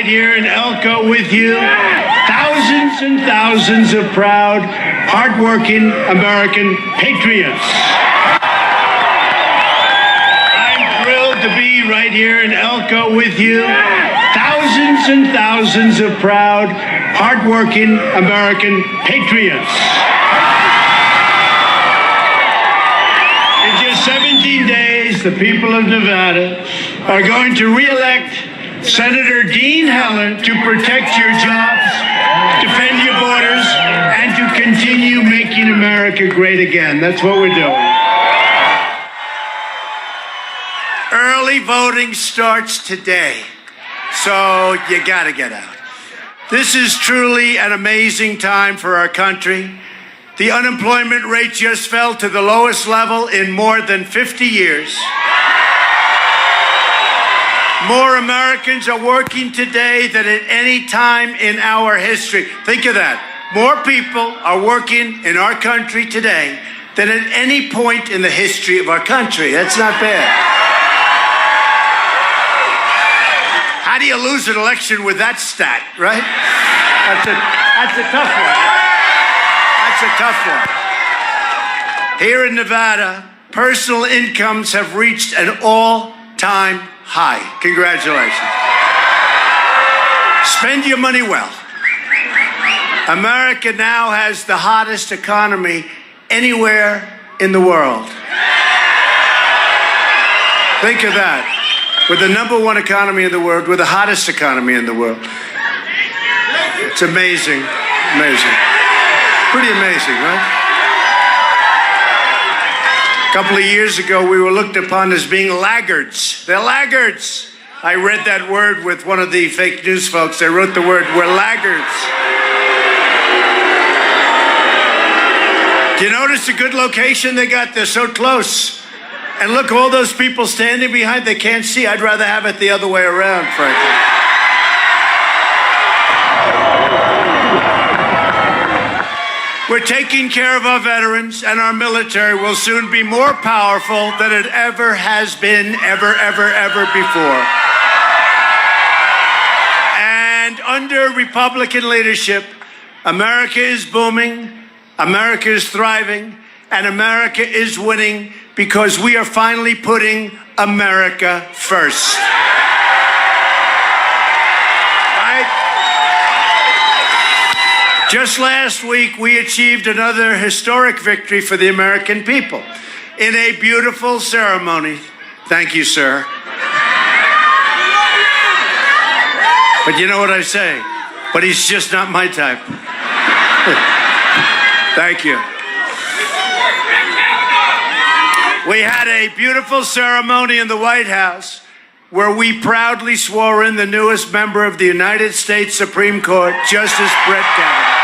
right here in Elko with you. Thousands and thousands of proud, hardworking American patriots. I'm thrilled to be right here in Elko with you. Thousands and thousands of proud, hardworking American patriots. In just 17 days, the people of Nevada are going to re-elect Senator Dean Heller to protect your jobs, defend your borders, and to continue making America great again. That's what we're doing. Early voting starts today, so you gotta get out. This is truly an amazing time for our country. The unemployment rate just fell to the lowest level in more than 50 years. More Americans are working today than at any time in our history. Think of that. More people are working in our country today than at any point in the history of our country. That's not bad. How do you lose an election with that stat, right? That's a tough one. That's a tough one. Here in Nevada, personal incomes have reached an all-time high. Congratulations. Spend your money well. America now has the hottest economy anywhere in the world. Think of that. We're the #1 economy in the world. We're the hottest economy in the world. It's amazing. Amazing. Pretty amazing, right? A couple of years ago, we were looked upon as being laggards. They're laggards. I read that word with one of the fake news folks. They wrote the word, we're laggards. Do you notice the good location they got? They're so close. And look, all those people standing behind, they can't see. I'd rather have it the other way around, frankly. We're taking care of our veterans, and our military will soon be more powerful than it ever has been, ever before. And under Republican leadership, America is booming, America is thriving, and America is winning because we are finally putting America first. Just last week, we achieved another historic victory for the American people in a beautiful ceremony. Thank you, sir. But you know what I say? But he's just not my type. Thank you. We had a beautiful ceremony in the White House where we proudly swore in the newest member of the United States Supreme Court, Justice Brett Kavanaugh.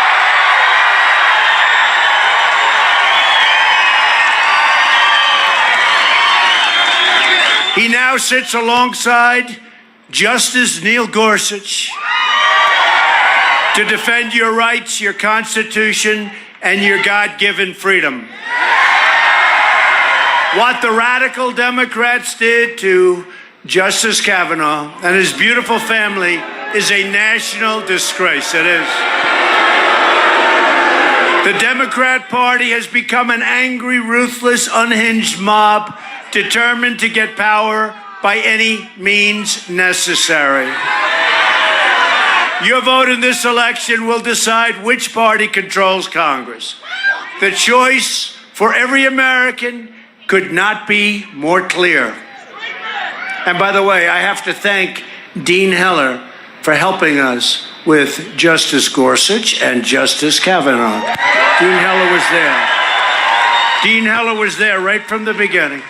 He now sits alongside Justice Neil Gorsuch to defend your rights, your Constitution, and your God-given freedom. What the radical Democrats did to Justice Kavanaugh and his beautiful family is a national disgrace. It is. The Democrat Party has become an angry, ruthless, unhinged mob determined to get power by any means necessary. Your vote in this election will decide which party controls Congress. The choice for every American could not be more clear. And by the way, I have to thank Dean Heller for helping us with Justice Gorsuch and Justice Kavanaugh. Dean Heller was there. Dean Heller was there right from the beginning.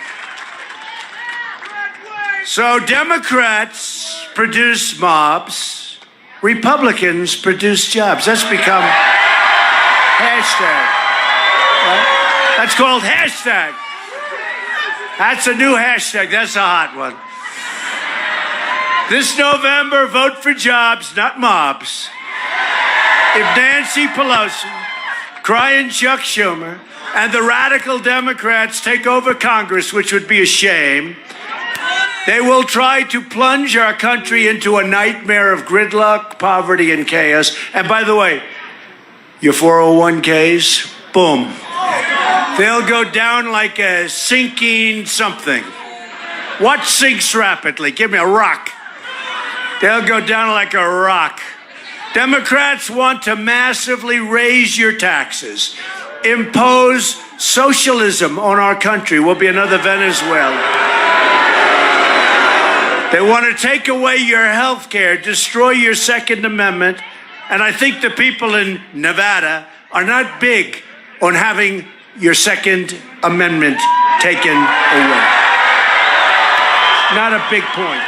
So Democrats produce mobs, Republicans produce jobs. That's become hashtag. Right? That's called hashtag. That's a new hashtag. That's a hot one. This November, vote for jobs, not mobs. If Nancy Pelosi, crying Chuck Schumer, and the radical Democrats take over Congress, which would be a shame, They will try to plunge our country into a nightmare of gridlock, poverty, and chaos. And by the way, your 401ks, boom. They'll go down like a sinking something. What sinks rapidly? Give me a rock. They'll go down like a rock. Democrats want to massively raise your taxes, impose socialism on our country. We'll be another Venezuela. They want to take away your health care, destroy your Second Amendment, and I think the people in Nevada are not big on having your Second Amendment taken away. Not a big point.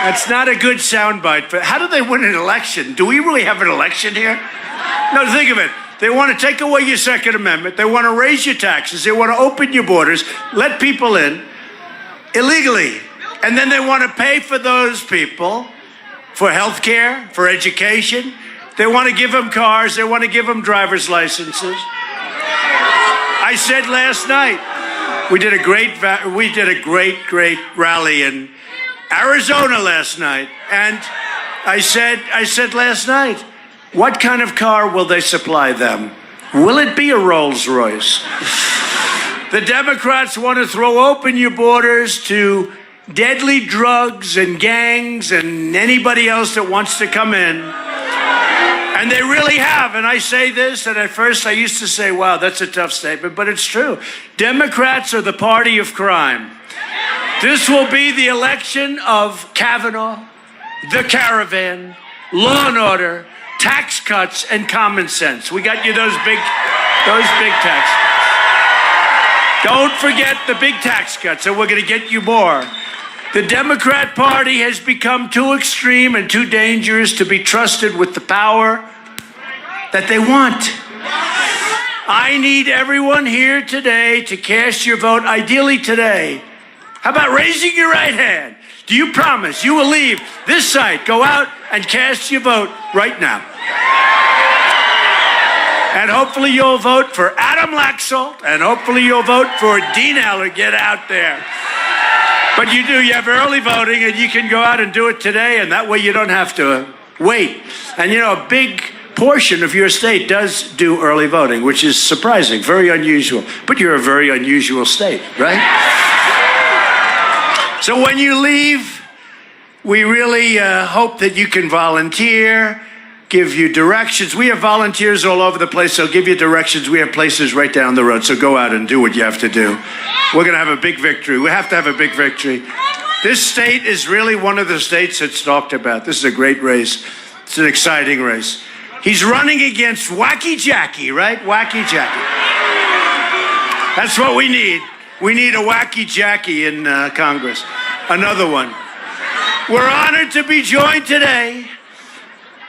That's not a good soundbite. But how do they win an election? Do we really have an election here? No, think of it. They want to take away your Second Amendment. They want to raise your taxes. They want to open your borders, let people in illegally. And then they want to pay for those people for health care, for education. They want to give them cars. They want to give them driver's licenses. I said last night, we did a great rally in Arizona last night. And I said last night, what kind of car will they supply them? Will it be a Rolls Royce? The Democrats want to throw open your borders to deadly drugs and gangs and anybody else that wants to come in. And they really have. And I say this, and at first I used to say, wow, that's a tough statement, but it's true. Democrats are the party of crime. This will be the election of Kavanaugh, the caravan, law and order, tax cuts, and common sense. We got you those big tax cuts. Don't forget the big tax cuts, and we're going to get you more. The Democrat Party has become too extreme and too dangerous to be trusted with the power that they want. I need everyone here today to cast your vote, ideally today. How about raising your right hand? Do you promise you will leave this site, go out and cast your vote right now? And hopefully you'll vote for Adam Laxalt, and hopefully you'll vote for Dean Eller. Get out there. But you have early voting, and you can go out and do it today, and that way you don't have to wait. And a big portion of your state does do early voting, which is surprising, very unusual. But you're a very unusual state, right? So when you leave, we really hope that you can volunteer, give you directions. We have volunteers all over the place. They'll give you directions. We have places right down the road. So go out and do what you have to do. We're going to have a big victory. We have to have a big victory. This state is really one of the states that's talked about. This is a great race. It's an exciting race. He's running against Wacky Jackie, right? Wacky Jackie. That's what we need. We need a Wacky Jackie in Congress. Another one. We're honored to be joined today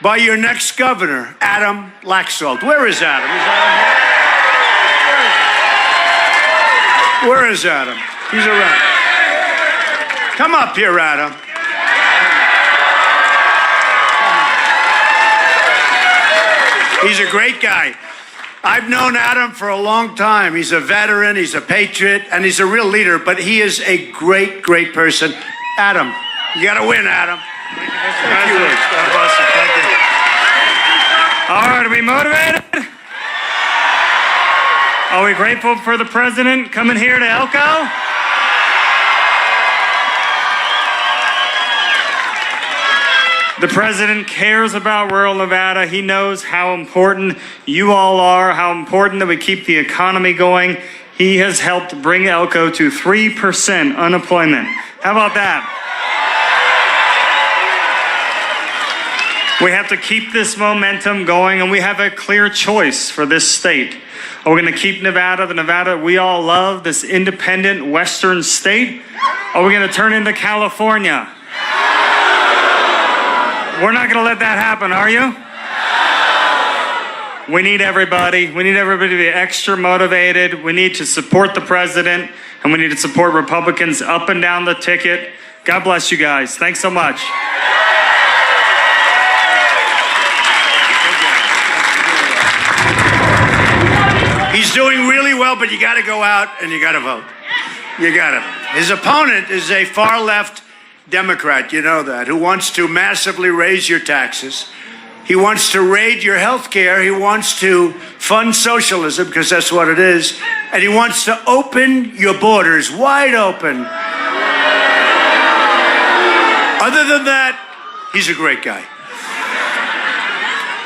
by your next governor, Adam Laxalt. Where is Adam? Where is Adam? He's around. Come up here, Adam. He's a great guy. I've known Adam for a long time. He's a veteran, he's a patriot, and he's a real leader, but he is a great, great person. Adam, you got to win, Adam. Thank you. God bless you. Thank you. All right, are we motivated? Are we grateful for the president coming here to Elko? The president cares about rural Nevada. He knows how important you all are, how important that we keep the economy going. He has helped bring Elko to 3% unemployment. How about that? We have to keep this momentum going, and we have a clear choice for this state. Are we going to keep Nevada, the Nevada we all love, this independent western state? Or are we going to turn into California? We're not going to let that happen, are you? We need everybody. We need everybody to be extra motivated. We need to support the president, and we need to support Republicans up and down the ticket. God bless you guys. Thanks so much. He's doing really well, but you got to go out and you got to vote. You got to. His opponent is a far-left Democrat, you know that, who wants to massively raise your taxes. He wants to raid your health care. He wants to fund socialism, because that's what it is. And he wants to open your borders wide open. Other than that, he's a great guy.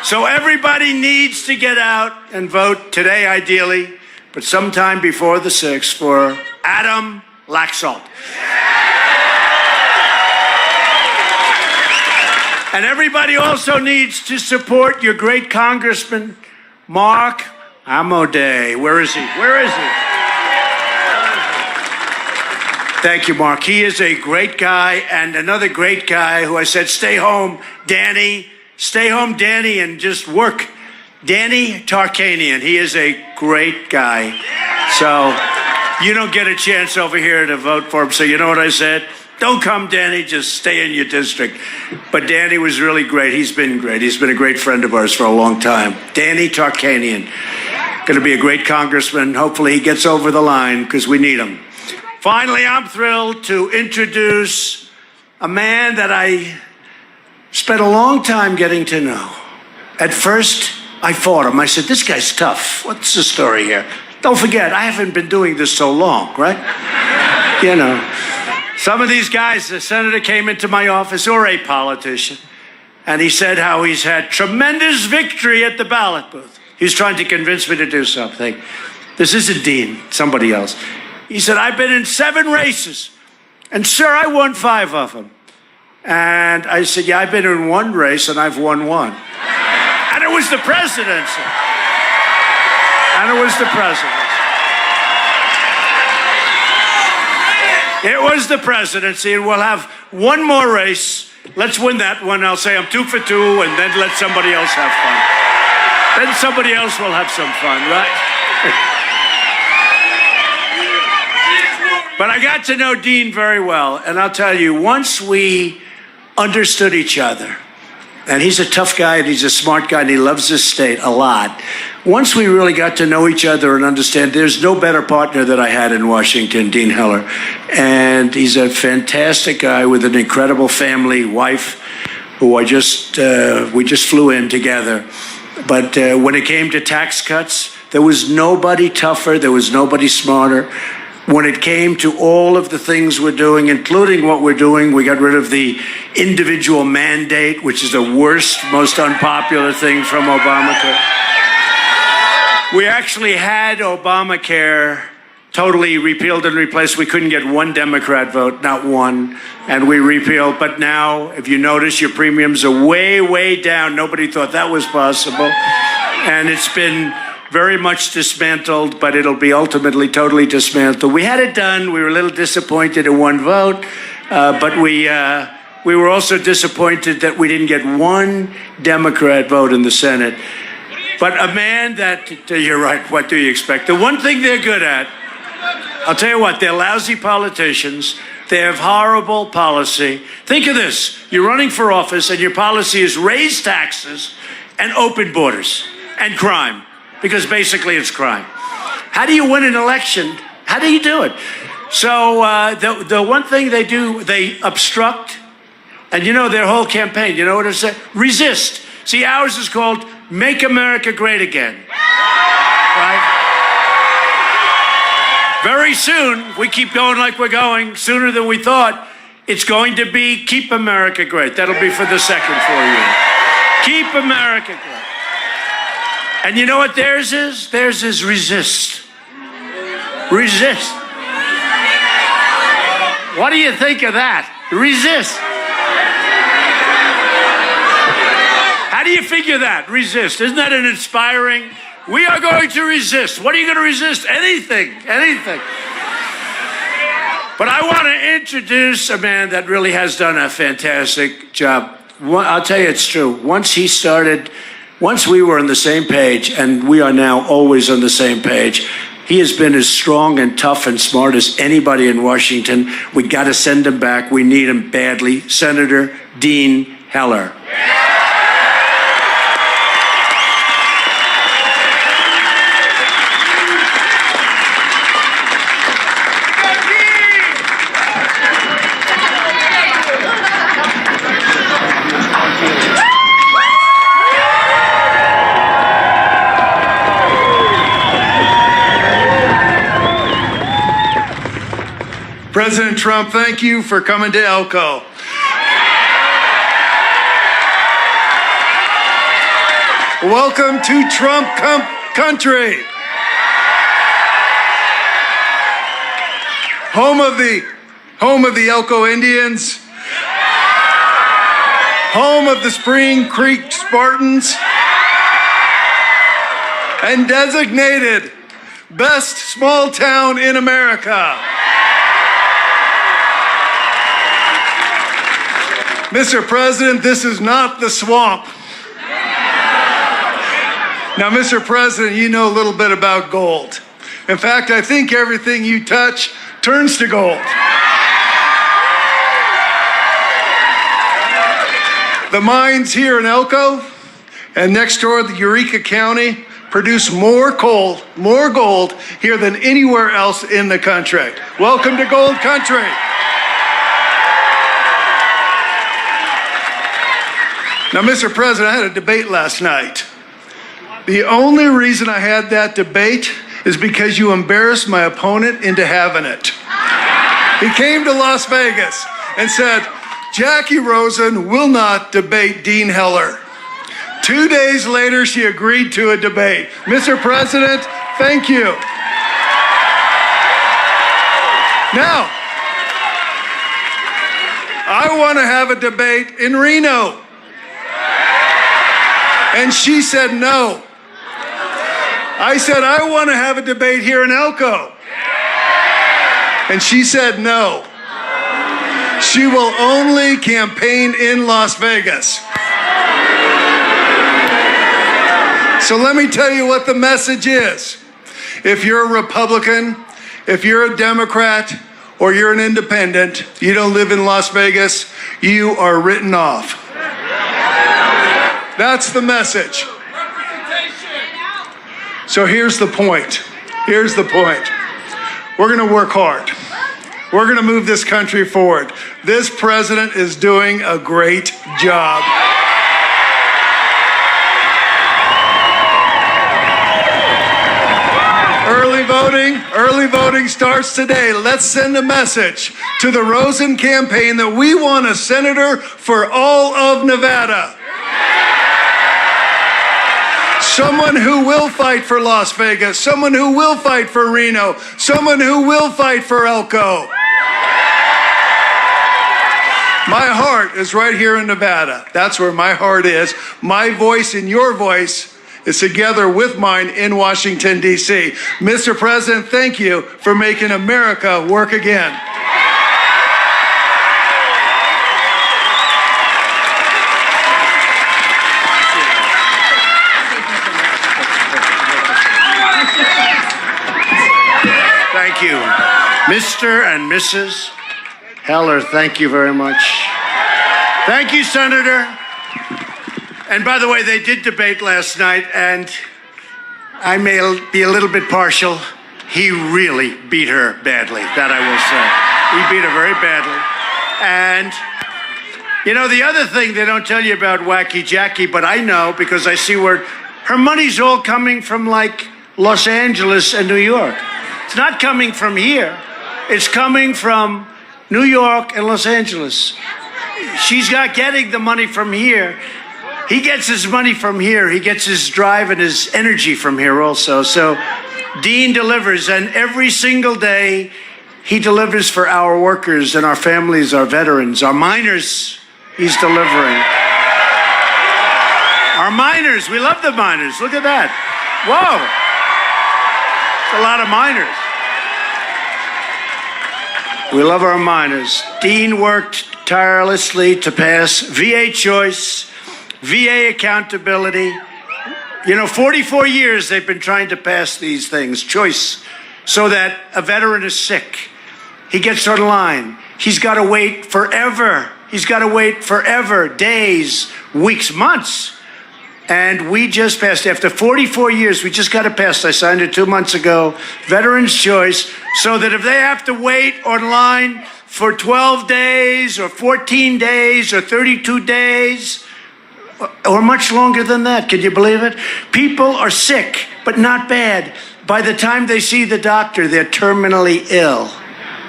So everybody needs to get out and vote today, ideally, but sometime before the 6th for Adam Laxalt. And everybody also needs to support your great Congressman, Mark Amodei. Where is he? Where is he? Thank you, Mark. He is a great guy, and another great guy who I said, stay home, Danny. Stay home, Danny, and just work. Danny Tarkanian. He is a great guy. So you don't get a chance over here to vote for him. So you know what I said? Don't come, Danny, just stay in your district. But Danny was really great. He's been great. He's been a great friend of ours for a long time. Danny Tarkanian. Going to be a great congressman. Hopefully he gets over the line, because we need him. Finally, I'm thrilled to introduce a man that I spent a long time getting to know. At first, I fought him. I said, this guy's tough. What's the story here? Don't forget, I haven't been doing this so long, right? You know. Some of these guys, the senator came into my office, or a politician, and he said how he's had tremendous victory at the ballot booth. He's trying to convince me to do something. This isn't Dean, somebody else. He said, I've been in 7 races, and sir, I won 5 of them. And I said, yeah, I've been in 1 race, and I've won 1. And it was the presidency. And it was the presidency. It was the presidency, and we'll have 1 more race. Let's win that one. I'll say I'm 2 for 2, and then let somebody else have fun. Then somebody else will have some fun, right? But I got to know Dean very well, and I'll tell you, once we understood each other, and he's a tough guy, and he's a smart guy, and he loves this state a lot. Once we really got to know each other and understand, there's no better partner that I had in Washington, Dean Heller. And he's a fantastic guy with an incredible family, wife, who we just flew in together. But when it came to tax cuts, there was nobody tougher, there was nobody smarter. When it came to all of the things we're doing, including what we're doing, we got rid of the individual mandate, which is the worst, most unpopular thing from Obamacare. We actually had Obamacare totally repealed and replaced. We couldn't get 1 Democrat vote, not one, and we repealed. But now, if you notice, your premiums are way, way down. Nobody thought that was possible. And it's been very much dismantled, but it'll be ultimately totally dismantled. We had it done. We were a little disappointed in 1 vote, but we were also disappointed that we didn't get 1 Democrat vote in the Senate. But a man that, you're right, what do you expect? The one thing they're good at, I'll tell you what, they're lousy politicians. They have horrible policy. Think of this. You're running for office, and your policy is raise taxes and open borders and crime. Because basically it's crime. How do you win an election? How do you do it? So the one thing they do, they obstruct. And you know their whole campaign, you know what it said? Resist. See, ours is called Make America Great Again. Right? Very soon, we keep going like we're going, sooner than we thought, it's going to be Keep America Great. That'll be for the second 4 years. Keep America Great. And you know what theirs is? Theirs is resist. Resist. What do you think of that? Resist. How do you figure that? Resist. Isn't that an inspiring? We are going to resist. What are you going to resist? Anything. Anything. But I want to introduce a man that really has done a fantastic job. I'll tell you it's true. Once we were on the same page, and we are now always on the same page, he has been as strong and tough and smart as anybody in Washington. We got to send him back. We need him badly. Senator Dean Heller. President Trump, thank you for coming to Elko. Welcome to Trump country. Home of the Elko Indians. Home of the Spring Creek Spartans. And designated best small town in America. Mr. President, this is not the swamp. Now, Mr. President, you know a little bit about gold. In fact, I think everything you touch turns to gold. The mines here in Elko and next door, the Eureka County, produce more gold here than anywhere else in the country. Welcome to Gold Country. Now, Mr. President, I had a debate last night. The only reason I had that debate is because you embarrassed my opponent into having it. He came to Las Vegas and said, Jackie Rosen will not debate Dean Heller. 2 days later, she agreed to a debate. Mr. President, thank you. Now, I want to have a debate in Reno. And she said no. I said, I want to have a debate here in Elko. And she said no. She will only campaign in Las Vegas. So let me tell you what the message is. If you're a Republican, if you're a Democrat, or you're an independent, you don't live in Las Vegas, you are written off. That's the message. So here's the point. Here's the point. We're going to work hard. We're going to move this country forward. This president is doing a great job. Early voting starts today. Let's send a message to the Rosen campaign that we want a senator for all of Nevada. Someone who will fight for Las Vegas, someone who will fight for Reno, someone who will fight for Elko. My heart is right here in Nevada. That's where my heart is. My voice and your voice is together with mine in Washington, D.C. Mr. President, thank you for making America work again. Thank you. Mr. and Mrs. Heller, thank you very much. Thank you, Senator. And by the way, they did debate last night, and I may be a little bit partial. He really beat her badly, that I will say. He beat her very badly. And, you know, the other thing they don't tell you about Wacky Jackie, but I know because I see where her money's all coming from, like, Los Angeles and New York. It's not coming from here. It's coming from New York and Los Angeles. She's not getting the money from here. He gets his money from here. He gets his drive and his energy from here also. So Dean delivers, and every single day he delivers for our workers and our families, our veterans, our miners. He's delivering. Our miners, we love the miners. Look at that. Whoa. It's a lot of miners. We love our miners. Dean worked tirelessly to pass VA choice, VA accountability. You know, 44 years they've been trying to pass these things, choice, so that a veteran is sick. He gets online. He's got to wait forever. He's got to wait forever, days, weeks, months. And we just passed, after 44 years, we just got it passed. I signed it 2 months ago, Veterans Choice, so that if they have to wait online for 12 days or 14 days or 32 days, or much longer than that, can you believe it? People are sick, but not bad. By the time they see the doctor, they're terminally ill.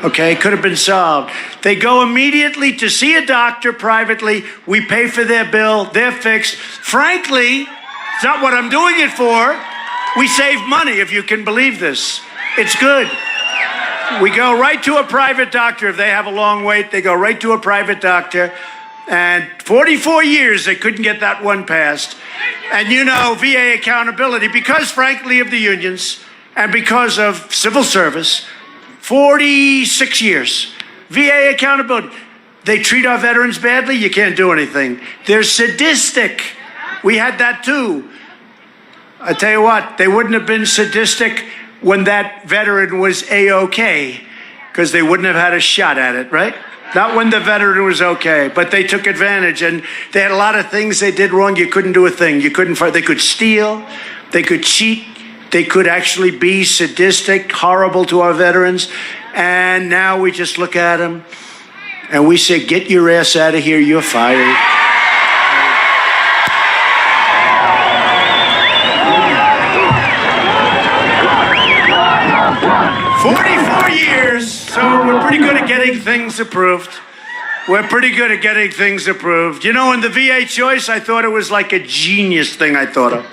Okay, could have been solved. They go immediately to see a doctor privately. We pay for their bill. They're fixed. Frankly, it's not what I'm doing it for. We save money, if you can believe this. It's good. We go right to a private doctor. If they have a long wait, they go right to a private doctor. And 44 years, they couldn't get that one passed. And you know, VA accountability, because frankly of the unions and because of civil service, 46 years. VA accountability. They treat our veterans badly, you can't do anything. They're sadistic. We had that too. I tell you what, they wouldn't have been sadistic when that veteran was A-OK, because they wouldn't have had a shot at it, right? Not when the veteran was okay, but they took advantage, and they had a lot of things they did wrong. You couldn't do a thing. You couldn't fight. They could steal. They could cheat. They could actually be sadistic, horrible to our veterans. And now we just look at them and we say, get your ass out of here. You're fired. So we're pretty good at getting things approved. We're pretty good at getting things approved. You know, in the VA choice, I thought it was like a genius thing I thought of.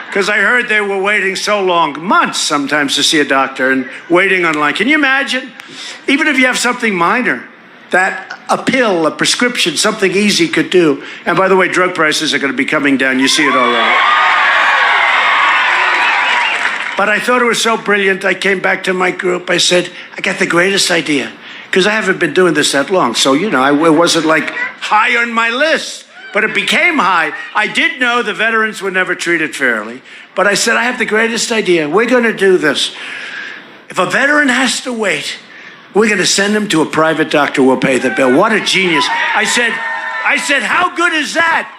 Because I heard they were waiting so long, months sometimes, to see a doctor and waiting online. Can you imagine? Even if you have something minor, that a pill, a prescription, something easy could do. And by the way, drug prices are going to be coming down. You see it already. But I thought it was so brilliant, I came back to my group. I said, I got the greatest idea. Because I haven't been doing this that long. So, you know, it wasn't like high on my list. But it became high. I did know the veterans were never treated fairly. But I said, I have the greatest idea. We're going to do this. If a veteran has to wait, we're going to send him to a private doctor. We'll pay the bill. What a genius. I said, how good is that?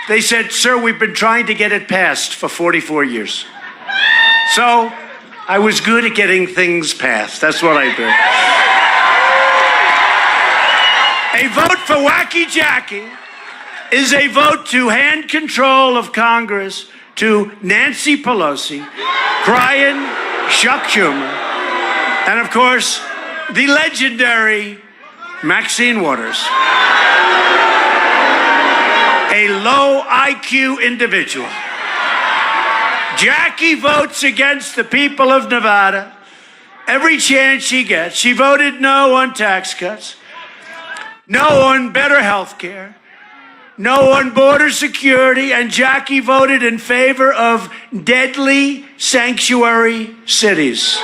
They said, sir, we've been trying to get it passed for 44 years. So I was good at getting things passed. That's what I did. A vote for Wacky Jackie is a vote to hand control of Congress to Nancy Pelosi, crying Chuck Schumer, and of course, the legendary Maxine Waters. A low IQ individual. Jackie votes against the people of Nevada every chance she gets. She voted no on tax cuts, no on better health care, no on border security, and Jackie voted in favor of deadly sanctuary cities.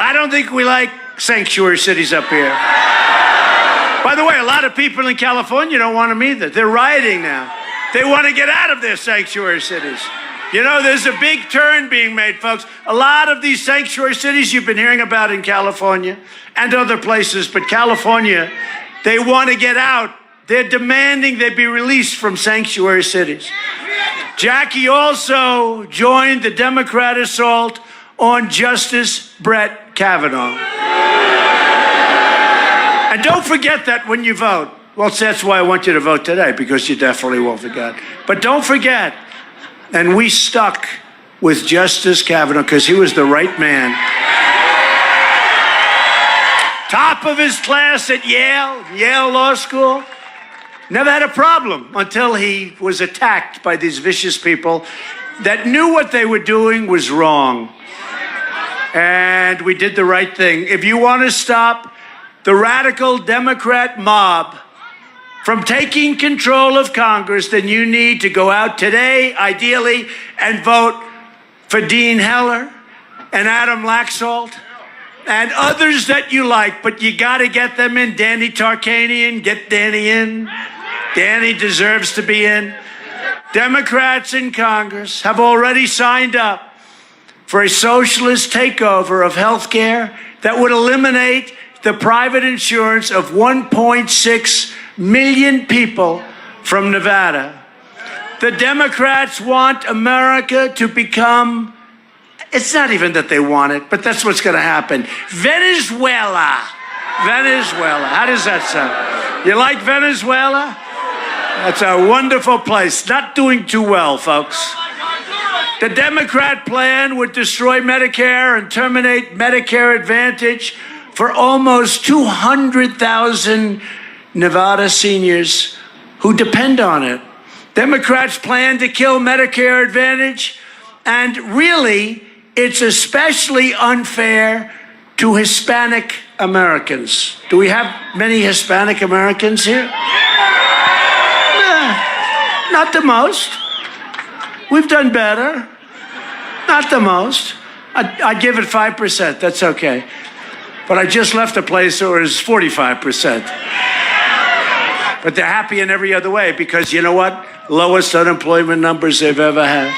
I don't think we like sanctuary cities up here. By the way, a lot of people in California don't want them either. They're rioting now. They want to get out of their sanctuary cities. You know, there's a big turn being made, folks. A lot of these sanctuary cities you've been hearing about in California and other places, but California, they want to get out. They're demanding they be released from sanctuary cities. Jackie also joined the Democrat assault on Justice Brett Kavanaugh. And don't forget that when you vote. Well, that's why I want you to vote today, because you definitely won't forget. But don't forget, and we stuck with Justice Kavanaugh because he was the right man. Top of his class at Yale Law School. Never had a problem until he was attacked by these vicious people that knew what they were doing was wrong. And we did the right thing. If you want to stop the radical Democrat mob from taking control of Congress, then you need to go out today, ideally, and vote for Dean Heller and Adam Laxalt and others that you like, but you got to get them in. Danny Tarkanian, get Danny in. Danny deserves to be in. Democrats in Congress have already signed up for a socialist takeover of health care that would eliminate the private insurance of 1.6 million people from Nevada. The Democrats want America to become, it's not even that they want it, but that's what's going to happen. Venezuela. Venezuela. How does that sound? You like Venezuela? That's a wonderful place. Not doing too well, folks. The Democrat plan would destroy Medicare and terminate Medicare Advantage for almost 200,000 Nevada seniors who depend on it. Democrats plan to kill Medicare Advantage, and really, it's especially unfair to Hispanic Americans. Do we have many Hispanic Americans here? Not the most. We've done better. Not the most. I'd give it 5%. That's okay. But I just left a place where it was 45%. But they're happy in every other way because you know what? Lowest unemployment numbers they've ever had.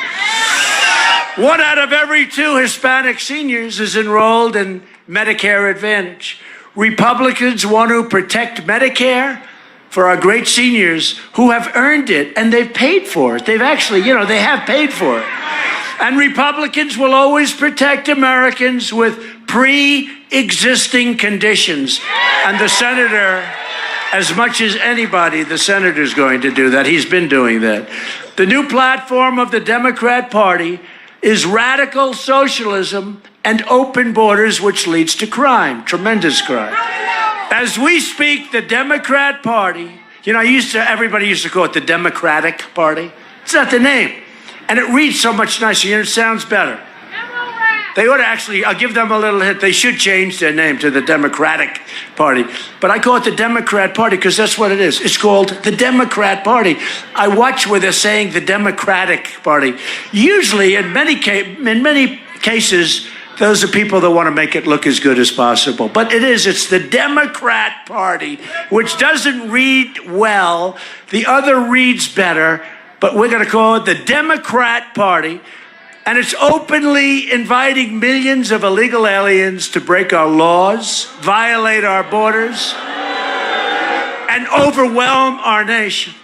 1 out of every 2 Hispanic seniors is enrolled in Medicare Advantage. Republicans want to protect Medicare for our great seniors who have earned it and they've paid for it. They've actually, they have paid for it. And Republicans will always protect Americans with pre-existing conditions. And the senator, as much as anybody, the senator's going to do that. He's been doing that. The new platform of the Democrat Party is radical socialism and open borders, which leads to crime, tremendous crime. As we speak, the Democrat Party, everybody used to call it the Democratic Party. It's not the name. And it reads so much nicer, it sounds better. They ought to actually, I'll give them a little hint, they should change their name to the Democratic Party. But I call it the Democrat Party because that's what it is. It's called the Democrat Party. I watch where they're saying the Democratic Party. Usually, in many cases, those are people that want to make it look as good as possible. But it's the Democrat Party, which doesn't read well. The other reads better, but we're going to call it the Democrat Party. And it's openly inviting millions of illegal aliens to break our laws, violate our borders, and overwhelm our nation.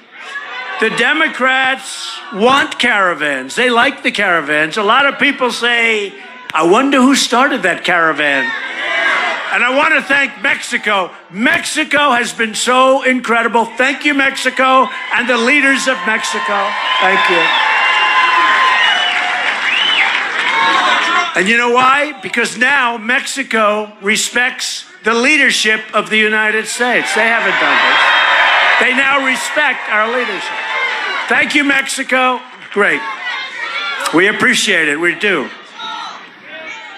The Democrats want caravans. They like the caravans. A lot of people say, I wonder who started that caravan. And I want to thank Mexico. Mexico has been so incredible. Thank you, Mexico, and the leaders of Mexico. Thank you. And you know why? Because now Mexico respects the leadership of the United States. They haven't done this. They now respect our leadership. Thank you, Mexico. Great. We appreciate it. We do.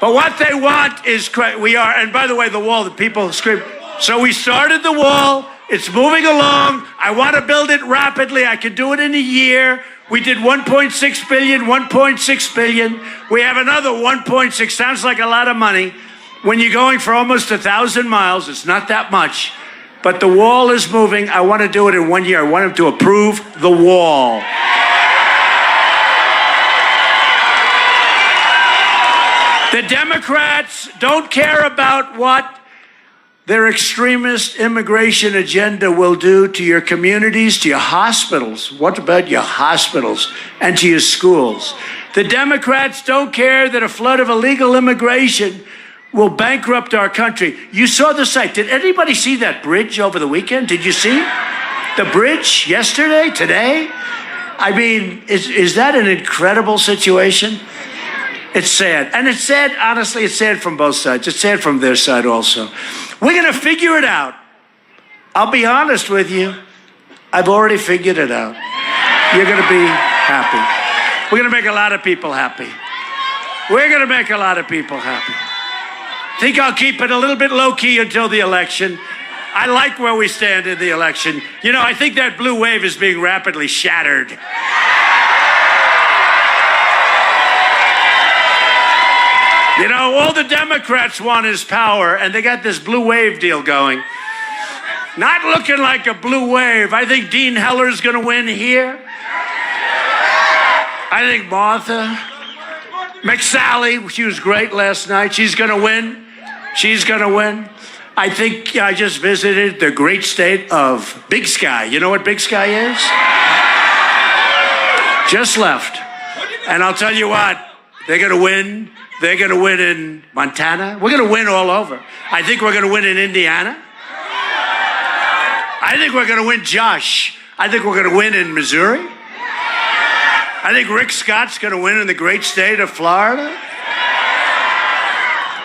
But what they want is, and by the way, the wall, the people scream. So we started the wall. It's moving along. I want to build it rapidly. I can do it in a year. We did 1.6 billion, 1.6 billion. We have another 1.6. Sounds like a lot of money. When you're going for almost 1,000 miles, it's not that much. But the wall is moving. I want to do it in 1 year. I want him to approve the wall. The Democrats don't care about what their extremist immigration agenda will do to your communities, to your hospitals. What about your hospitals and to your schools? The Democrats don't care that a flood of illegal immigration will bankrupt our country. You saw the sight. Did anybody see that bridge over the weekend? Did you see the bridge yesterday, today? I mean, is that an incredible situation? It's sad. And it's sad, honestly, it's sad from both sides. It's sad from their side also. We're going to figure it out. I'll be honest with you. I've already figured it out. You're going to be happy. We're going to make a lot of people happy. We're going to make a lot of people happy. I think I'll keep it a little bit low-key until the election. I like where we stand in the election. I think that blue wave is being rapidly shattered. All the Democrats want is power, and they got this blue wave deal going. Not looking like a blue wave. I think Dean Heller's going to win here. I think Martha McSally, she was great last night. She's going to win. She's going to win. I think I just visited the great state of Big Sky. You know what Big Sky is? Just left. And I'll tell you what, they're going to win. They're going to win in Montana. We're going to win all over. I think we're going to win in Indiana. I think we're going to win, Josh. I think we're going to win in Missouri. I I think Rick Scott's going to win in the great state of Florida.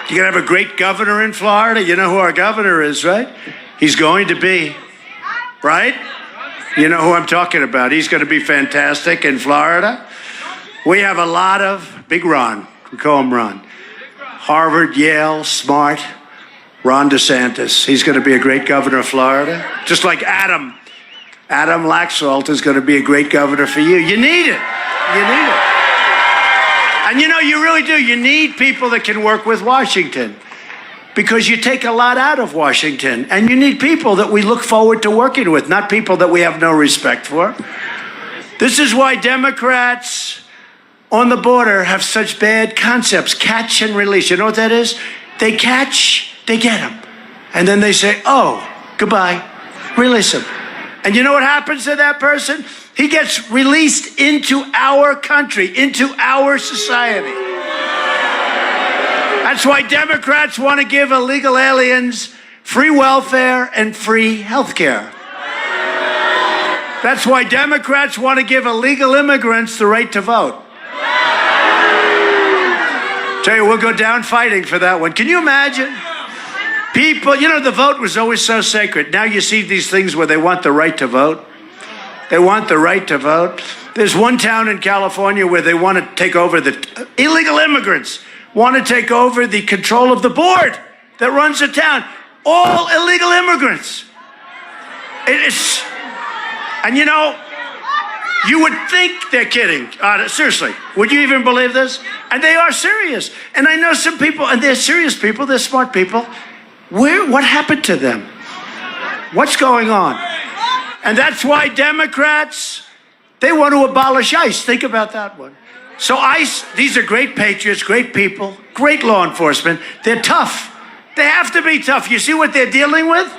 You're going to have a great governor in Florida. You know who our governor is, right? He's going to be, right? You know who I'm talking about. He's going to be fantastic in Florida. We have a lot of, Big Ron, we call him Ron. Harvard, Yale, smart, Ron DeSantis. He's going to be a great governor of Florida. Just like Adam Laxalt is going to be a great governor for you. You need it. You need it. And you know, you really do. You need people that can work with Washington because you take a lot out of Washington. And you need people that we look forward to working with, not people that we have no respect for. This is why Democrats on the border have such bad concepts. Catch and release. You know what that is? They catch, they get them. And then they say, oh, goodbye, release them. And you know what happens to that person? He gets released into our country, into our society. That's why Democrats want to give illegal aliens free welfare and free health care. That's why Democrats want to give illegal immigrants the right to vote. Tell you, we'll go down fighting for that one. Can you imagine? People, you know, the vote was always so sacred. Now you see these things where they want the right to vote. They want the right to vote. There's one town in California where they want to take over the illegal immigrants, want to take over the control of the board that runs the town. All illegal immigrants. And you know, you would think they're kidding. Seriously, would you even believe this? And they are serious. And I know some people, and they're serious people, they're smart people. What happened to them? What's going on? And that's why Democrats, they want to abolish ICE. Think about that one. So ICE, these are great patriots, great people, great law enforcement. They're tough. They have to be tough. You see what they're dealing with?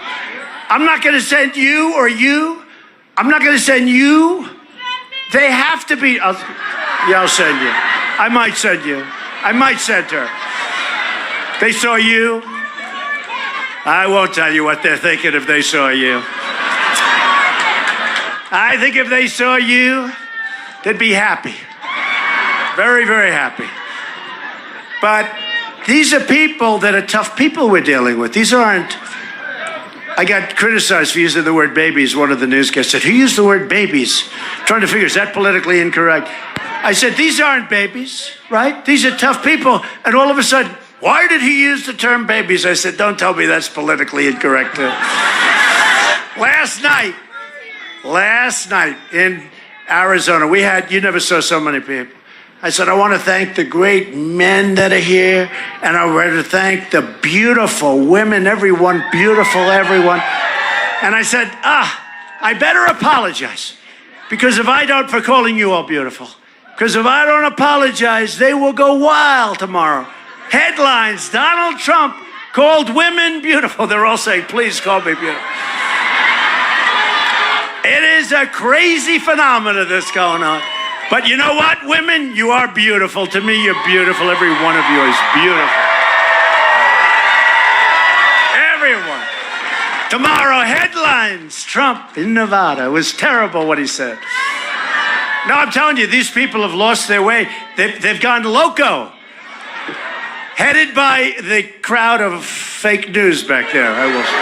I'm not going to send you or you. I'm not going to send you. They have to be. I'll send you. I might send you. I might send her. They saw you. I won't tell you what they're thinking if they saw you. I think if they saw you, they'd be happy. Very, very happy. But these are people that are tough people we're dealing with. These aren't. I got criticized for using the word babies. One of the newscasts said, who used the word babies? I'm trying to figure, is that politically incorrect? I said, these aren't babies, right? These are tough people. And all of a sudden, why did he use the term babies? I said, don't tell me that's politically incorrect. Last night in Arizona, we had, you never saw so many people. I said, I want to thank the great men that are here, and I want to thank the beautiful women, everyone, beautiful everyone. And I said, I better apologize, because if I don't, for calling you all beautiful, because if I don't apologize, they will go wild tomorrow. Headlines, Donald Trump called women beautiful. They're all saying, please call me beautiful. It is a crazy phenomenon that's going on. But you know what, women? You are beautiful. To me, you're beautiful. Every one of you is beautiful. Everyone. Tomorrow, headlines. Trump in Nevada. It was terrible what he said. No, I'm telling you, these people have lost their way. They've gone loco. Headed by the crowd of fake news back there, I will say.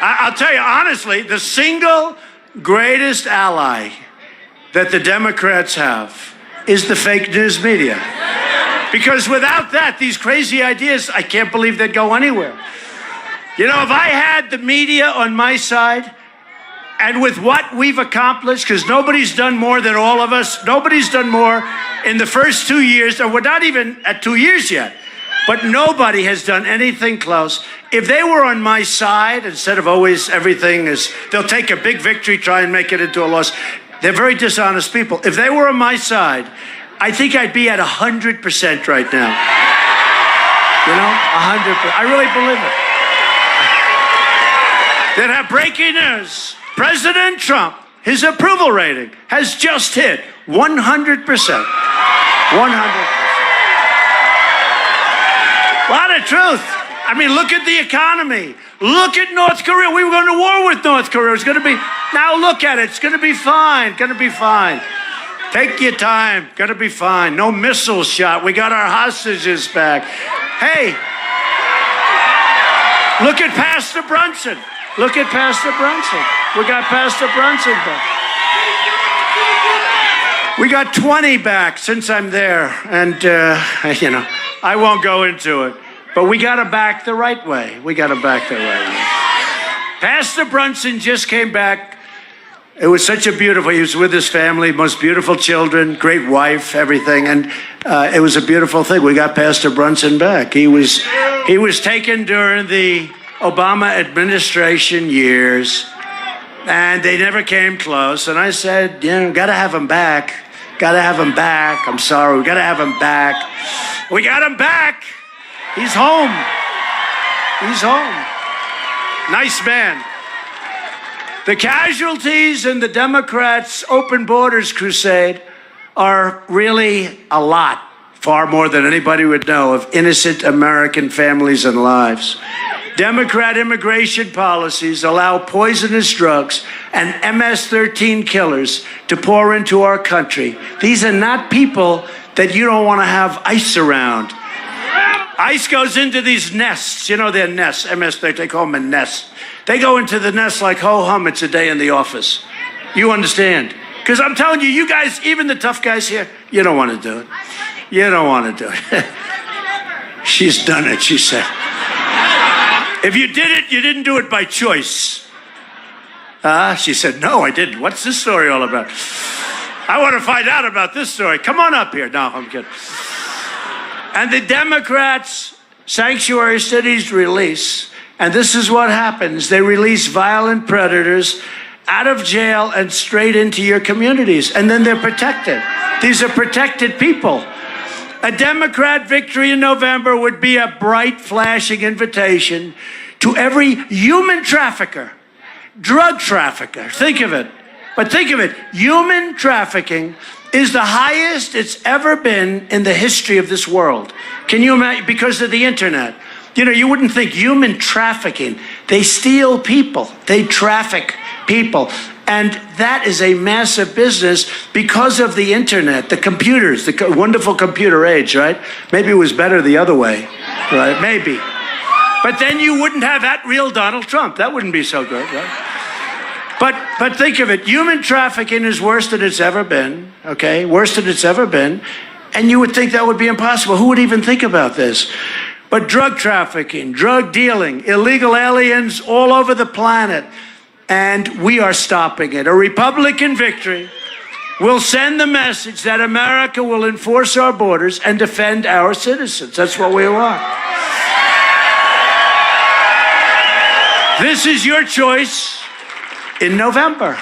I'll tell you, honestly, the single greatest ally that the Democrats have is the fake news media. Because without that, these crazy ideas, I can't believe they'd go anywhere. You know, if I had the media on my side, and with what we've accomplished, because nobody's done more than all of us, nobody's done more in the first 2 years, or we're not even at 2 years yet, but nobody has done anything close. If they were on my side, instead of always everything is, they'll take a big victory, try and make it into a loss. They're very dishonest people. If they were on my side, I think I'd be at 100% right now. You know, 100%. I really believe it. They'd have breaking news. President Trump, his approval rating has just hit 100%. 100%. A lot of truth. I mean, look at the economy. Look at North Korea. We were going to war with North Korea. It's going to be, now look at it. It's going to be fine. Going to be fine. Take your time. Going to be fine. No missile shot. We got our hostages back. Hey, look at Pastor Brunson. Look at Pastor Brunson. We got Pastor Brunson back. We got 20 back since I'm there. And, I won't go into it. But we got to back the right way. We got to back the right way. Pastor Brunson just came back. It was such a beautiful, he was with his family, most beautiful children, great wife, everything. And it was a beautiful thing. We got Pastor Brunson back. He was taken during the Obama administration years, and they never came close. And I said, got to have him back. Got to have him back. I'm sorry, we got to have him back. We got him back. He's home. He's home. Nice man. The casualties in the Democrats' open borders crusade are really a lot, far more than anybody would know, of innocent American families and lives. Democrat immigration policies allow poisonous drugs and MS-13 killers to pour into our country. These are not people that you don't want to have ICE around. ICE goes into these nests. You know, they're nests. MS-13, they call them a nest. They go into the nest like ho-hum, it's a day in the office. You understand? Because I'm telling you, you guys, even the tough guys here, you don't want to do it. You don't want to do it. She's done it, she said. If you did it, you didn't do it by choice. She said, no, I didn't. What's this story all about? I want to find out about this story. Come on up here. No, I'm kidding. And the Democrats' sanctuary cities release, and this is what happens. They release violent predators out of jail and straight into your communities, and then they're protected. These are protected people. A Democrat victory in November would be a bright, flashing invitation to every human trafficker, drug trafficker. Think of it. But think of it. Human trafficking is the highest it's ever been in the history of this world. Can you imagine? Because of the internet. You know, you wouldn't think human trafficking. They steal people. They traffic people. And that is a massive business because of the internet, the computers, the wonderful computer age, right? Maybe it was better the other way, right? Maybe. But then you wouldn't have that real Donald Trump. That wouldn't be so good, right? But think of it. Human trafficking is worse than it's ever been, okay? Worse than it's ever been. And you would think that would be impossible. Who would even think about this? But drug trafficking, drug dealing, illegal aliens all over the planet. And we are stopping it. A Republican victory will send the message that America will enforce our borders and defend our citizens. That's what we want. This is your choice in November.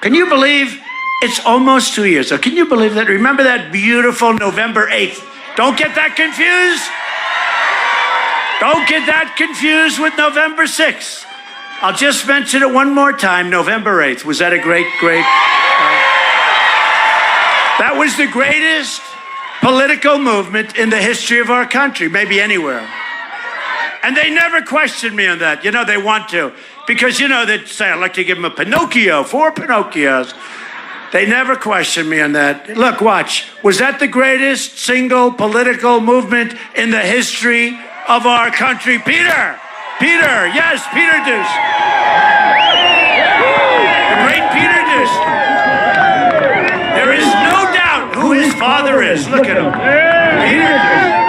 Can you believe it's almost 2 years? So can you believe that? Remember that beautiful November 8th? Don't get that confused. Don't get that confused with November 6th. I'll just mention it one more time. November 8th. Was that a great? That was the greatest political movement in the history of our country, maybe anywhere. And they never questioned me on that. You know, they want to. Because, you know, they'd say, I'd like to give them a Pinocchio, 4 Pinocchios. They never questioned me on that. Look, watch. Was that the greatest single political movement in the history of our country? Peter! Peter! Yes, Peter Deuce. The great Peter Deuce. There is no doubt who his father is. Look at him. Peter Deuce.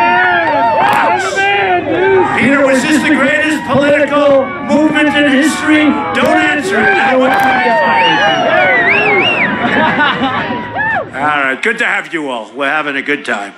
Peter, was this the greatest political movement in history? Don't answer it. I want to be fired. All right, good to have you all. We're having a good time.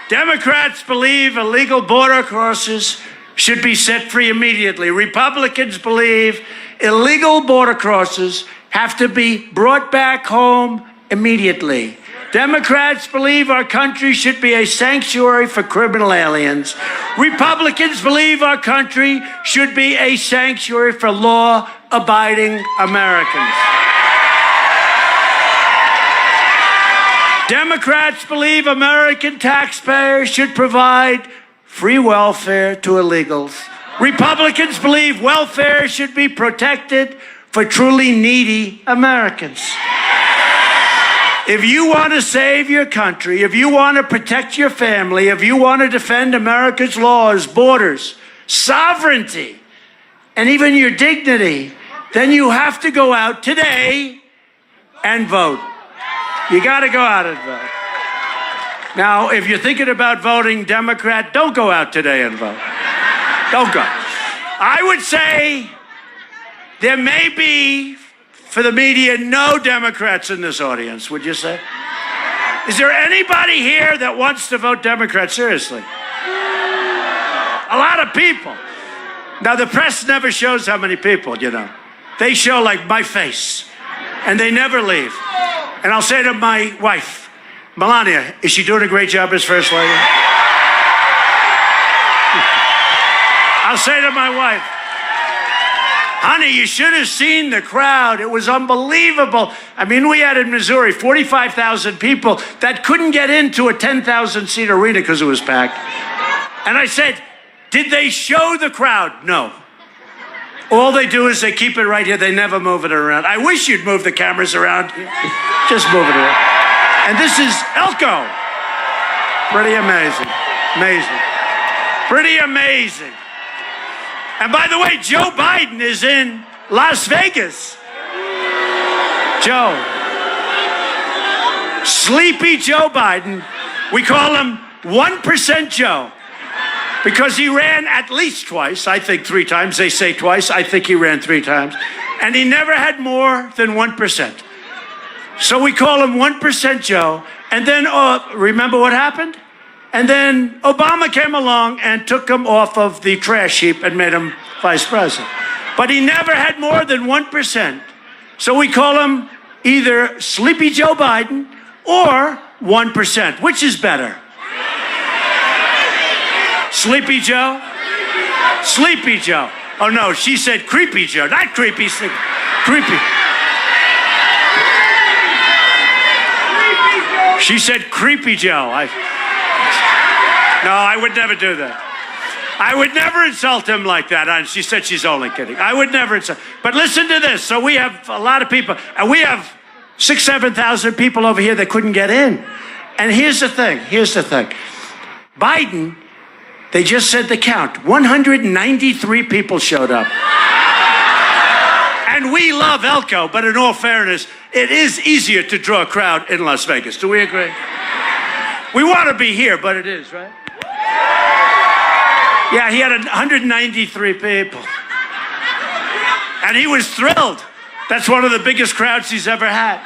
Democrats believe illegal border crossers should be set free immediately. Republicans believe illegal border crossers have to be brought back home immediately. Democrats believe our country should be a sanctuary for criminal aliens. Republicans believe our country should be a sanctuary for law-abiding Americans. Democrats believe American taxpayers should provide free welfare to illegals. Republicans believe welfare should be protected for truly needy Americans. If you want to save your country, if you want to protect your family, if you want to defend America's laws, borders, sovereignty, and even your dignity, then you have to go out today and vote. You got to go out and vote. Now, if you're thinking about voting Democrat, don't go out today and vote. Don't go. I would say there may be, for the media, no Democrats in this audience, would you say? Is there anybody here that wants to vote Democrat? Seriously. A lot of people. Now, the press never shows how many people, you know. They show, like, my face, and they never leave. And I'll say to my wife, Melania, is she doing a great job as First Lady? I'll say to my wife, honey, you should have seen the crowd. It was unbelievable. I mean, we had in Missouri 45,000 people that couldn't get into a 10,000-seat arena because it was packed. And I said, did they show the crowd? No. All they do is they keep it right here. They never move it around. I wish you'd move the cameras around. Just move it around. And this is Elko. Pretty amazing. Amazing. Pretty amazing. And by the way, Joe Biden is in Las Vegas. Joe. Sleepy Joe Biden. We call him 1% Joe. Because he ran at least twice, I think 3 times. They say twice. I think he ran 3 times. And he never had more than 1%. So we call him 1% Joe. And then, remember what happened? And then Obama came along and took him off of the trash heap and made him vice president. But he never had more than 1%. So we call him either Sleepy Joe Biden or 1%. Which is better? Sleepy Joe? Sleepy Joe. Oh, no, she said Creepy Joe. Not creepy, creepy. She said Creepy Joe. No, I would never do that. I would never insult him like that. And she said she's only kidding. I would never insult. But listen to this. So we have a lot of people. And we have 6,000, 7,000 people over here that couldn't get in. And here's the thing. Biden, they just said the count. 193 people showed up. And we love Elko, but in all fairness, it is easier to draw a crowd in Las Vegas. Do we agree? We want to be here, but it is, right? Yeah, he had 193 people. And he was thrilled. That's one of the biggest crowds he's ever had.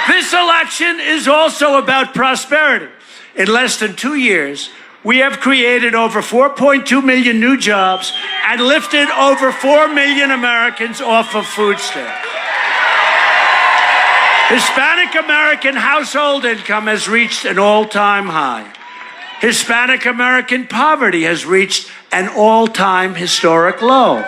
This election is also about prosperity. In less than 2 years, we have created over 4.2 million new jobs and lifted over 4 million Americans off of food stamps. Hispanic American household income has reached an all-time high. Hispanic American poverty has reached an all-time historic low.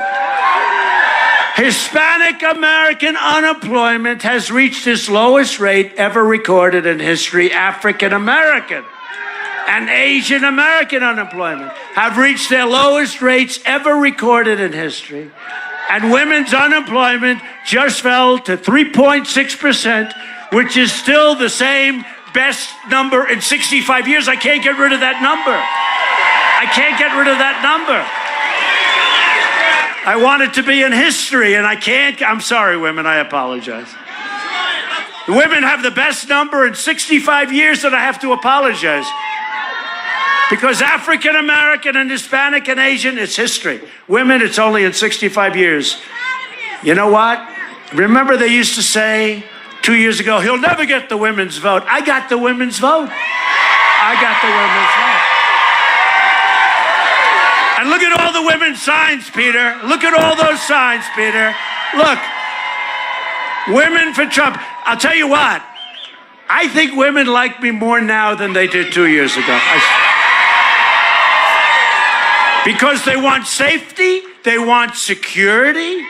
Hispanic American unemployment has reached its lowest rate ever recorded in history. African American and Asian American unemployment have reached their lowest rates ever recorded in history. And women's unemployment just fell to 3.6%, which is still the same best number in 65 years. I can't get rid of that number. I can't get rid of that number. I want it to be in history, and I can't. I'm sorry, women. I apologize. The women have the best number in 65 years, and I have to apologize. Because African American and Hispanic and Asian, it's history. Women, it's only in 65 years. You know what? Remember they used to say 2 years ago, he'll never get the women's vote. I got the women's vote. I got the women's vote. And look at all the women's signs, Peter. Look at all those signs, Peter. Look. Women for Trump. I'll tell you what. I think women like me more now than they did 2 years ago. Because they want safety, they want security,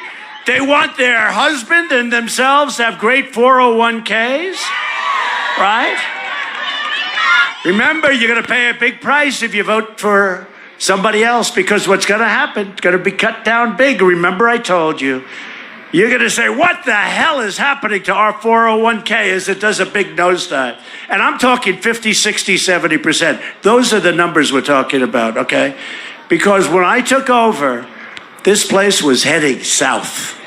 they want their husband and themselves to have great 401ks, right? Remember, you're going to pay a big price if you vote for somebody else, because what's going to happen, it's going to be cut down big. Remember, I told you. You're going to say, what the hell is happening to our 401k as it does a big nosedive? And I'm talking 50, 60, 70%. Those are the numbers we're talking about, okay? Because when I took over, this place was heading south.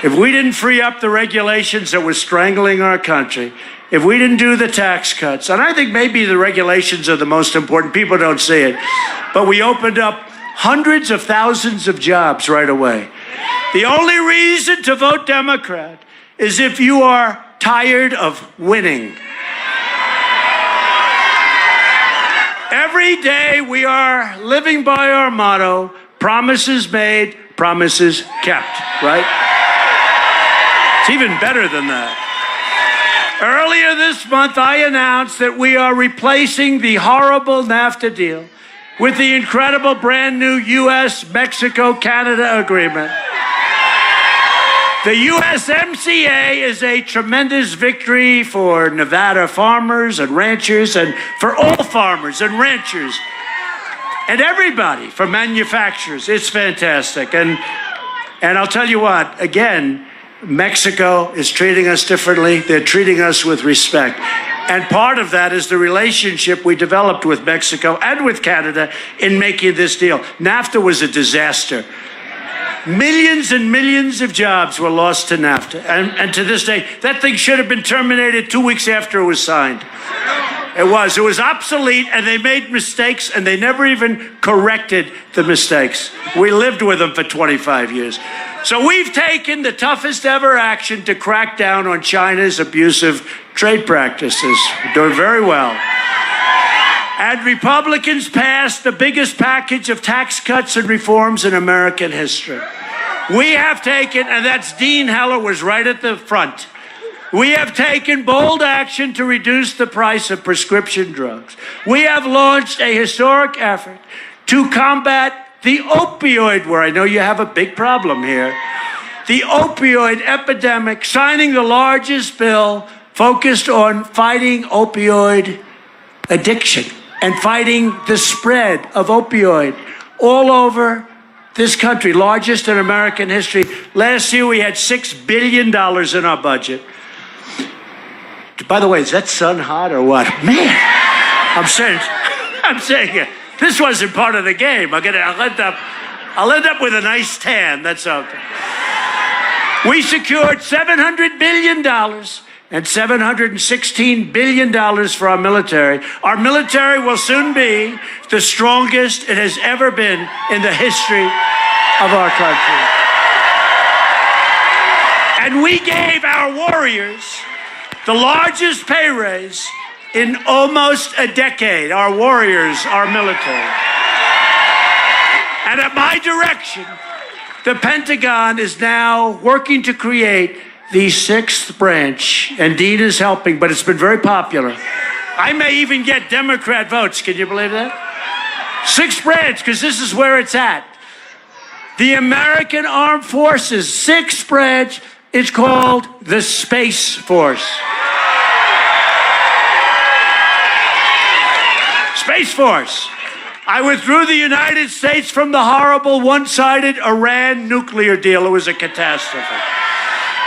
If we didn't free up the regulations that were strangling our country, if we didn't do the tax cuts, and I think maybe the regulations are the most important, people don't see it, but we opened up hundreds of thousands of jobs right away. The only reason to vote Democrat is if you are tired of winning. Every day we are living by our motto, promises made, promises kept, right? It's even better than that. Earlier this month, I announced that we are replacing the horrible NAFTA deal with the incredible brand new U.S.-Mexico-Canada agreement. The USMCA is a tremendous victory for Nevada farmers and ranchers, and for all farmers and ranchers and everybody, for manufacturers. It's fantastic. And I'll tell you what, again, Mexico is treating us differently. They're treating us with respect. And part of that is the relationship we developed with Mexico and with Canada in making this deal. NAFTA was a disaster. Millions and millions of jobs were lost to NAFTA. And to this day, that thing should have been terminated 2 weeks after it was signed. It was obsolete, and they made mistakes, and they never even corrected the mistakes. We lived with them for 25 years. So we've taken the toughest ever action to crack down on China's abusive trade practices. We're doing very well. And Republicans passed the biggest package of tax cuts and reforms in American history. We have taken, and that's Dean Heller was right at the front. We have taken bold action to reduce the price of prescription drugs. We have launched a historic effort to combat the opioid, where I know you have a big problem here, the opioid epidemic, signing the largest bill focused on fighting opioid addiction and fighting the spread of opioid all over this country, largest in American history. Last year, we had $6 billion in our budget. By the way, is that sun hot or what? Man, I'm saying it. This wasn't part of the game. I'll end up with a nice tan. That's okay. We secured $700 billion and $716 billion for our military. Our military will soon be the strongest it has ever been in the history of our country. And we gave our warriors the largest pay raise in almost a decade. Our warriors, our military. And at my direction, the Pentagon is now working to create the sixth branch, and Dean is helping, but it's been very popular. I may even get Democrat votes. Can you believe that? Sixth branch, because this is where it's at. The American Armed Forces, sixth branch, it's called the Space Force. Space Force. I withdrew the United States from the horrible one-sided Iran nuclear deal. It was a catastrophe.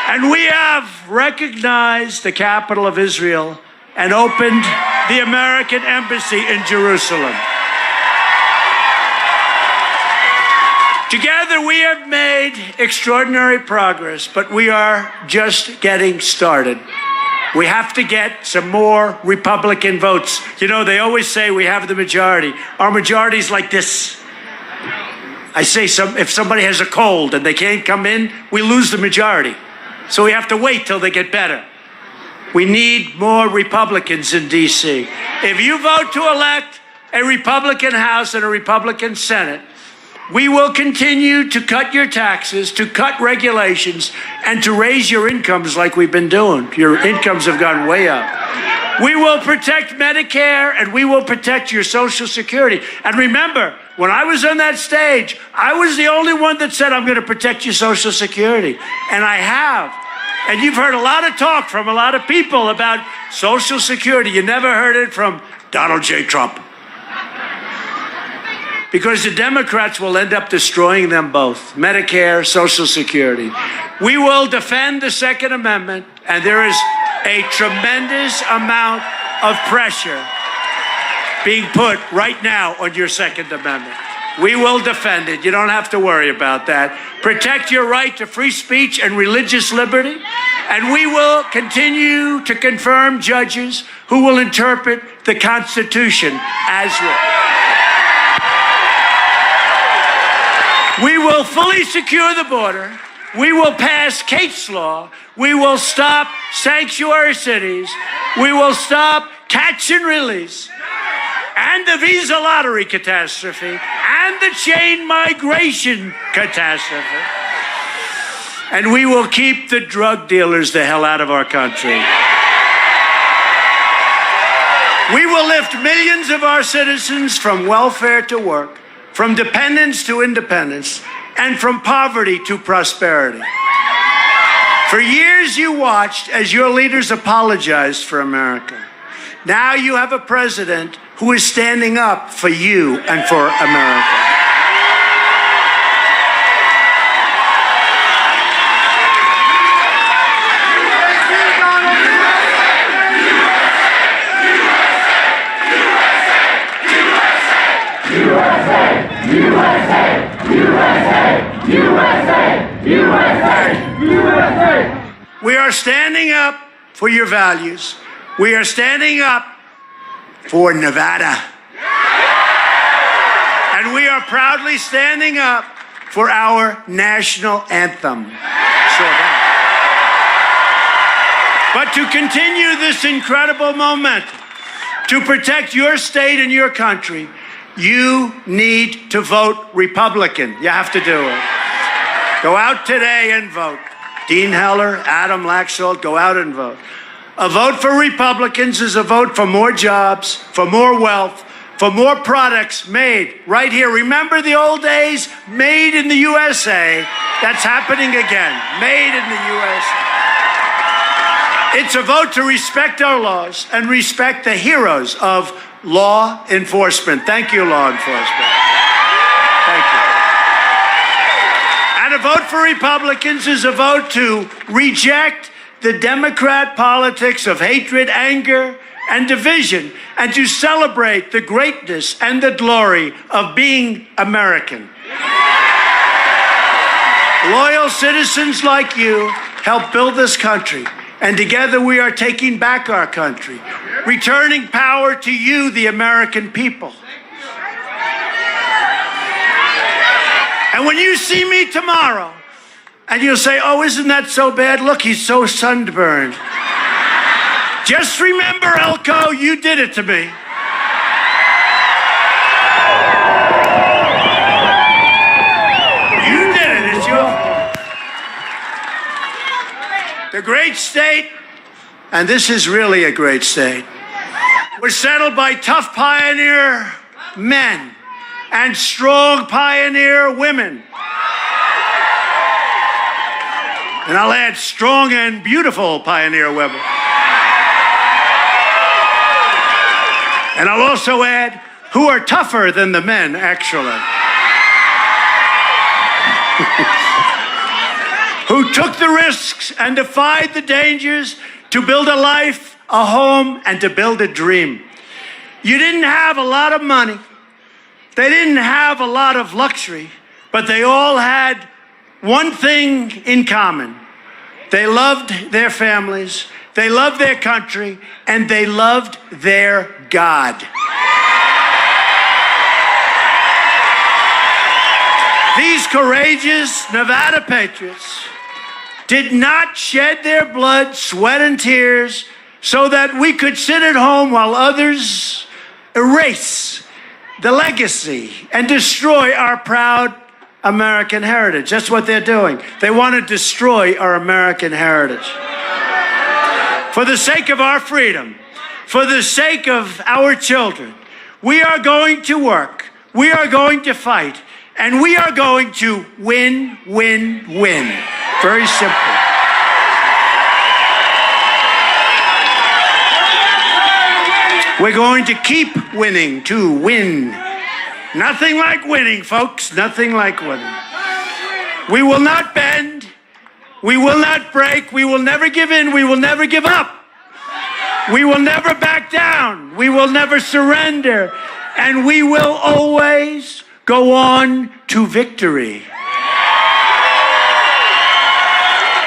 And we have recognized the capital of Israel and opened the American embassy in Jerusalem. Together, we have made extraordinary progress, but we are just getting started. We have to get some more Republican votes. You know, they always say we have the majority. Our majority is like this. I say if somebody has a cold and they can't come in, we lose the majority. So we have to wait till they get better. We need more Republicans in D.C. If you vote to elect a Republican House and a Republican Senate, we will continue to cut your taxes, to cut regulations, and to raise your incomes like we've been doing. Your incomes have gone way up. We will protect Medicare, and we will protect your Social Security. And remember, when I was on that stage, I was the only one that said, I'm going to protect your Social Security. And I have. And you've heard a lot of talk from a lot of people about Social Security. You never heard it from Donald J. Trump. Because the Democrats will end up destroying them both, Medicare, Social Security. We will defend the Second Amendment, and there is a tremendous amount of pressure being put right now on your Second Amendment. We will defend it. You don't have to worry about that. Protect your right to free speech and religious liberty, and we will continue to confirm judges who will interpret the Constitution as written. We will fully secure the border. We will pass Kate's Law. We will stop sanctuary cities. We will stop catch and release and the visa lottery catastrophe and the chain migration catastrophe. And we will keep the drug dealers the hell out of our country. We will lift millions of our citizens from welfare to work, from dependence to independence, and from poverty to prosperity. For years you watched as your leaders apologized for America. Now you have a president who is standing up for you and for America. We are standing up for your values. We are standing up for Nevada. And we are proudly standing up for our national anthem. But to continue this incredible momentum, to protect your state and your country, you need to vote Republican. You have to do it. Go out today and vote. Dean Heller, Adam Laxalt, go out and vote. A vote for Republicans is a vote for more jobs, for more wealth, for more products made right here. Remember the old days? Made in the USA. That's happening again. Made in the USA. It's a vote to respect our laws and respect the heroes of law enforcement. Thank you, law enforcement. Thank you. And a vote for Republicans is a vote to reject the Democrat politics of hatred, anger, and division, and to celebrate the greatness and the glory of being American. Loyal citizens like you help build this country, and together we are taking back our country, returning power to you, the American people. And when you see me tomorrow, and you'll say, oh, isn't that so bad? Look, he's so sunburned. Just remember, Elko, you did it to me. You did it, it's your fault. The great state, and this is really a great state, was settled by tough pioneer men and strong pioneer women. And I'll add strong and beautiful pioneer women. And I'll also add who are tougher than the men, actually. Who took the risks and defied the dangers to build a life, a home, and to build a dream. You didn't have a lot of money. They didn't have a lot of luxury, but they all had one thing in common. They loved their families, they loved their country, and they loved their God. These courageous Nevada patriots did not shed their blood, sweat, and tears so that we could sit at home while others erase the legacy and destroy our proud American heritage. That's what they're doing. They want to destroy our American heritage. For the sake of our freedom, for the sake of our children, we are going to work, we are going to fight, and we are going to win, win, win. Very simple. We're going to keep winning to win. Nothing like winning, folks. Nothing like winning. We will not bend. We will not break. We will never give in. We will never give up. We will never back down. We will never surrender. And we will always go on to victory.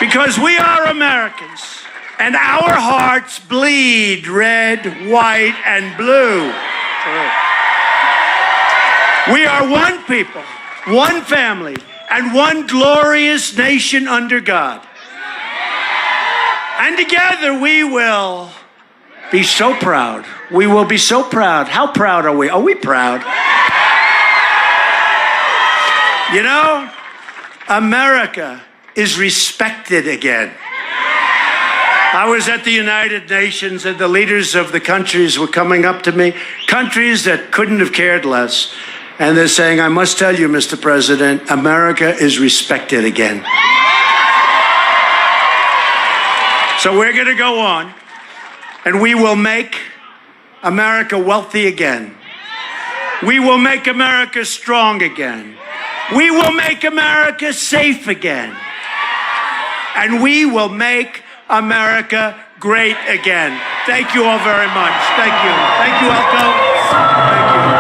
Because we are Americans. And our hearts bleed red, white, and blue. We are one people, one family, and one glorious nation under God. And together we will be so proud. We will be so proud. How proud are we? Are we proud? You know, America is respected again. I was at the United Nations and the leaders of the countries were coming up to me, countries that couldn't have cared less. And they're saying, I must tell you, Mr. President, America is respected again. So we're going to go on and we will make America wealthy again. We will make America strong again. We will make America safe again. And we will make America great again. Thank you all very much. Thank you. Thank you, Elko. Thank you.